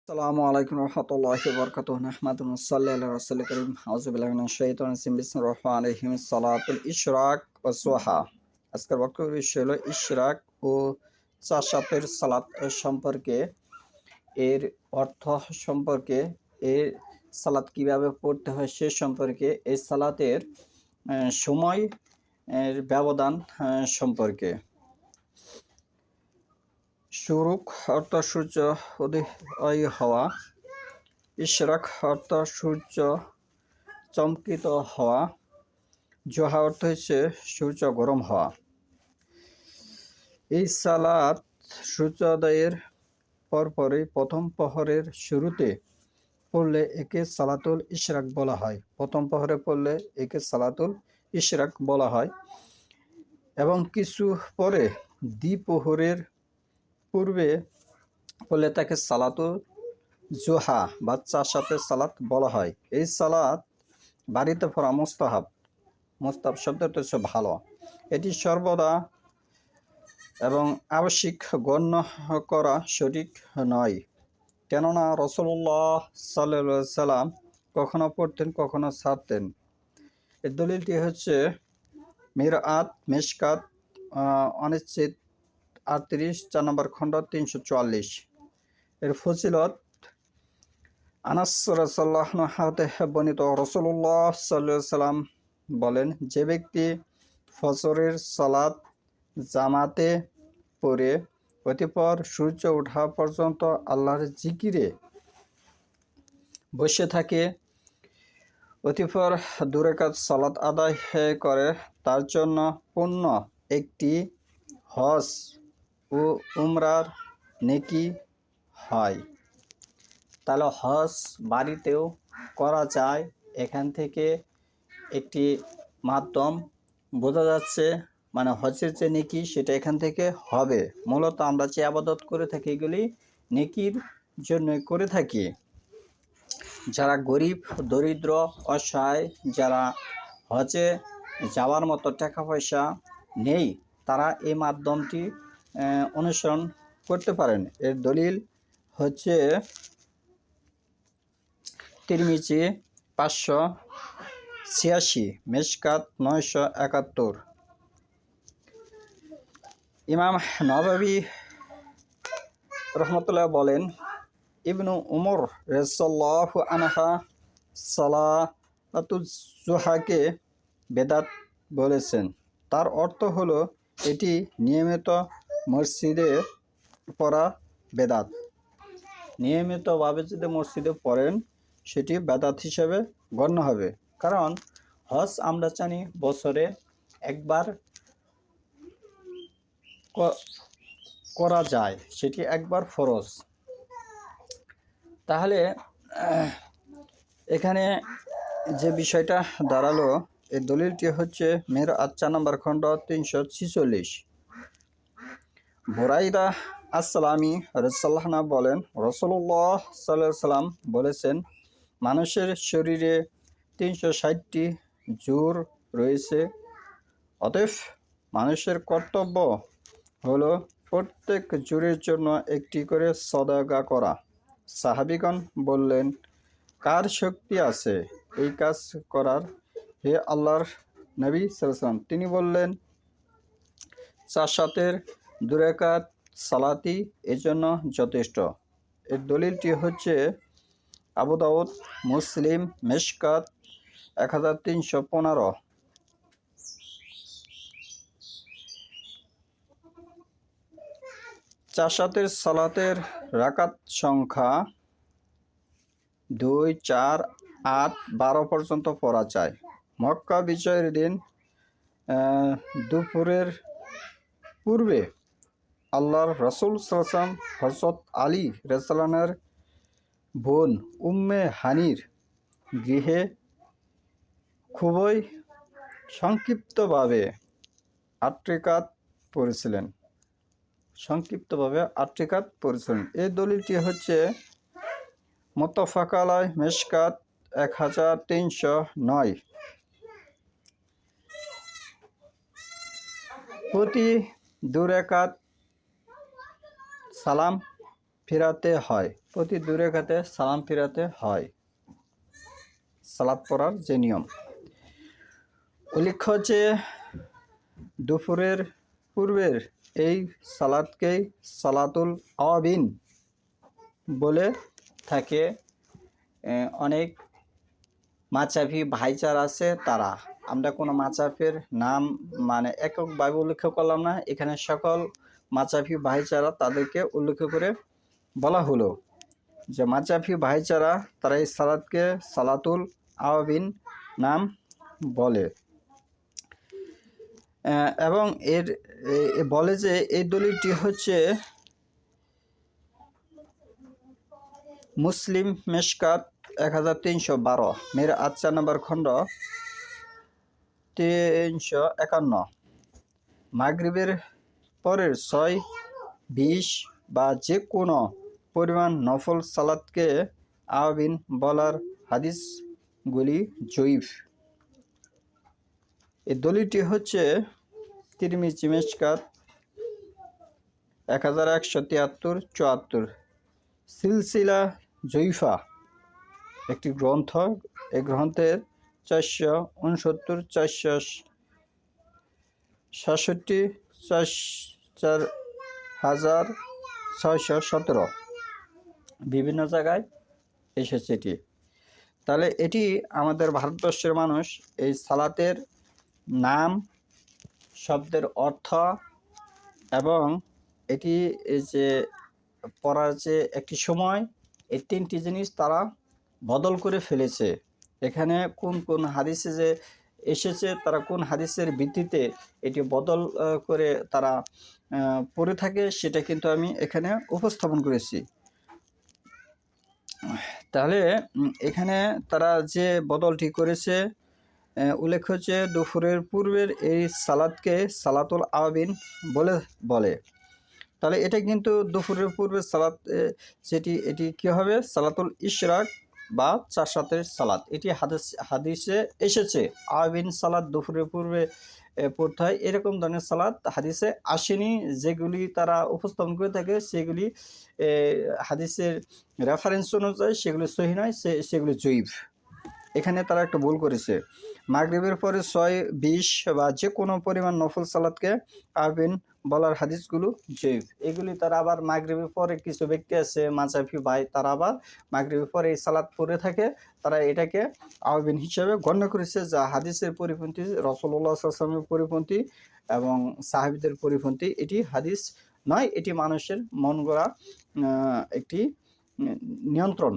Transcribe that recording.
আসসালামু আলাইকুম রহমতুল্লাহি ওয়া বারাকাতুহু নাহমাদুহু ওয়া নসাল্লি আলা রাসূলিল কারীম আউযু বিল্লাহি মিনাশ শাইতানির রাজিম বিসমিল্লাহির রহমানির রহিম সালাতুল ইশরাক ওয়া সুহা। আজকের বক্তব্যের বিষয় হলো ইশরাক ও চাষাতের সালাত সম্পর্কে, এর অর্থ সম্পর্কে, এর সালাত কিভাবে পড়তে হয় সে সম্পর্কে, এই সালাতের সময় এর ব্যবধান সম্পর্কে। শুরুক অর্থ সূর্য উদয় হওয়া, ইশরাক অর্থ সূর্য চমকিত হওয়া, জোহা অর্থ হচ্ছে সূর্য গরম হওয়া। এই সালাত সূর্যোদয়ের পরপরই প্রথম প্রহরের শুরুতে পড়লে একে সালাতুল ইশরাক বলা হয়। প্রথম প্রহরে পড়লে একে সালাতুল ইশরাক বলা হয় এবং কিছু পরে দ্বিপ্রহরের পূর্বে পড়লে তাকে সালাতুল জোহা বা চাষাতের সালাত বলা হয়। এই সালাত বাড়িতে পড়া মুস্তাহাব। মুস্তাহাব শব্দটা হচ্ছে ভালো। এটি সর্বদা এবং আবশ্যিক গণ্য করা সঠিক নয়, কেননা রাসূলুল্লাহ সাল্লাল্লাহু আলাইহি সাল্লাম কখনো পড়তেন কখনো ছাড়তেন। এর দলিলটি হচ্ছে মিরআত মিশকাত 39 4 নম্বর খণ্ড 344। এর ফজিলত আনাস রাদিয়াল্লাহু আনহু হতে বর্ণিত, রাসূলুল্লাহ সাল্লাল্লাহু আলাইহি সাল্লাম বলেন, যে ব্যক্তি ফজরের সালাত জামাতে পড়ে অতঃপর সূর্য ওঠা পর্যন্ত আল্লাহর জিকিরে বসে থাকে, অতঃপর 2 রাকাত সালাত আদায় করে, তার জন্য পূর্ণ একটি হজ ও উমরার নেকি হয়। তাহলে হজ বাড়িতেও করা যায়। এখান থেকে একটি মাধ্যম বোঝা যাচ্ছে, মানে হজের যে নেকি সেটা এখান থেকে হবে। মূলত আমরা যে আবাদত করে থাকি এগুলি নেকির জন্য করে থাকি। যারা গরিব, দরিদ্র, অসহায়, যারা হজে যাওয়ার মতো টাকা পয়সা নেই, তারা এই মাধ্যমটি অনুসরণ করতে পারেন। এর দলিল হচ্ছে তিরমিজি 586, মিশকাত 971। ইমাম নববী রহমতুল্লাহ বলেন, ইবনু উমর রাদিয়াল্লাহু আনহা সালাতুজ জুহাকে বেদাত বলেছেন। তার অর্থ হলো এটি নিয়মিত মসজিদে পড়া বেদাত। নিয়মিতভাবে যদি মসজিদে পড়েন সেটি বেদাত হিসেবে গণ্য হবে। কারণ হজ আমরা জানি বছরে একবার করা যায়, সেটি একবার ফরজ। তাহলে এখানে যে বিষয়টা দাঁড়ালো, এই দলিলটি হচ্ছে মিরআত 4 নম্বর খণ্ড 346। বুরাইদা আসসালামি রাদিয়াল্লাহু আনহু বলেন, রাসূলুল্লাহ সাল্লাল্লাহু আলাইহি সাল্লাম বলেছেন, মানুষের শরীরে 360টি জোড় রয়েছে, অতএব মানুষের কর্তব্য হলো প্রত্যেক জোড়ের জন্য একটি করে সদকা করা। সাহাবীগণ বললেন, কার শক্তি আছে এই কাজ করার, হে আল্লাহর নবী সাল্লাল্লাহু আলাইহি ওয়াসাল্লাম? তিনি বললেন, চাষাতের 2 রাকাত সালাতই এজন্য যথেষ্ট। এর দলিলটি হচ্ছে আবু দাউদ, মুসলিম, মিশকাত 1315। চাষাতের সালাতের রাকাত সংখ্যা 2, 4, 8, 12 পর্যন্ত পড়া যায়। মক্কা বিজয়ের দিন দুপুরের পূর্বে আল্লাহর রাসূল সাল্লাল্লাহু আলাইহি ওয়াসাল্লাম হযরত আলী রাদিয়াল্লাহু আনহুর বোন উম্মে হানির গৃহে খুবই সংক্ষিপ্তভাবে 8 রাকাত পড়েছিলেন। এই দলিলটি হচ্ছে মুত্তাফাক আলাইহ, মিশকাত 1309। প্রতি 2 রাকাত সালাম ফিরাতে হয়, প্রতি 2 রাকাতে সালাম ফিরাতে হয়, সালাত পড়ার যে নিয়ম। উল্লেখ্য যে দুপুরের পূর্বের এই সালাতকেই সালাতুল আওয়াবিন বলে থাকে। অনেক মাযহাবি ভাইচারা আছে তারা, আমরা কোনো মাযহাবের নাম মানে এককভাবে উল্লেখ করলাম না, এখানে সকল মাযহাবি ভাইচারা তাদেরকে উল্লেখ করে বলা হলো যে মাযহাবি ভাইচারা তারা এই সালাতকে সালাতুল আওয়াবিন নাম বলে। এবং বলে যে এই দলিলটি হচ্ছে মুসলিম মেশকাত 1312, মের 4 নম্বর খণ্ড 351। মাগরিবের পরের 6, 20 বা যে কোনো পরিমাণ নফল সালাতকে আওয়াবিন বলার হাদিসগুলি জয়ীফ। এই দলিলটি হচ্ছে তিরমিজি মেশকাত 1173-74, সিলসিলা জয়ীফা একটি গ্রন্থ। এই গ্রন্থের 469, 467, 4617 বিভিন্ন জায়গায় এসেছে এটি। তাহলে এটি আমাদের ভারতবর্ষের মানুষ এই সালাতের নাম, শব্দের অর্থ এবং এটি এই যে পড়ার যে একটি সময়, এই 3টি জিনিস তারা বদল করে ফেলেছে। এখানে কোন কোন হাদিসে যে এসেছে, তারা কোন হাদিসের ভিত্তিতে এটি বদল করে তারা পড়ে থাকে, সেটা কিন্তু আমি এখানে উপস্থাপন করেছি। তাহলে এখানে তারা যে বদলটি করেছে, উল্লেখ্য হচ্ছে দুপুরের পূর্বের এই সালাতকে সালাতুল আওয়াবিন বলে। তাহলে এটা কিন্তু দুপুরের পূর্বের সালাত, এটি কী হবে? সালাতুল ইশরাক বা 4 রাকাতের সালাত। এটি হাদিসে এসেছে। আওয়াবিন সালাত দুপুরের পূর্বে পড়তে হয়, এরকম ধরনের সালাত হাদিসে আসেনি। যেগুলি তারা উপস্থাপন করে থাকে সেগুলি হাদিসের রেফারেন্স অনুযায়ী সেগুলি সহিহ নয়, সেগুলি জয়ীফ। এখানে তারা একটা ভুল করেছে। মাগরিবের পরে 6, 20 বা যে কোনো পরিমাণ নফল সালাতকে আওয়াবিন বলার হাদিসগুলো জয়ীফ। এগুলি তারা আবার মাগরিবের পরে কিছু ব্যক্তি আছে মাযহাবি ভাই, তারা আবার মাগরিবের পরে এই সালাত পড়ে থাকে, তারা এটাকে আওয়াবিন হিসেবে গণ্য করেছে, যা হাদিসের পরিপন্থী, রাসূলুল্লাহ সাল্লাল্লাহু আলাইহি ওয়াসাল্লামের পরিপন্থী এবং সাহাবীদের পরিপন্থী। এটি হাদিস নয়, এটি মানুষের মন গড়া একটি নিয়ন্ত্রণ।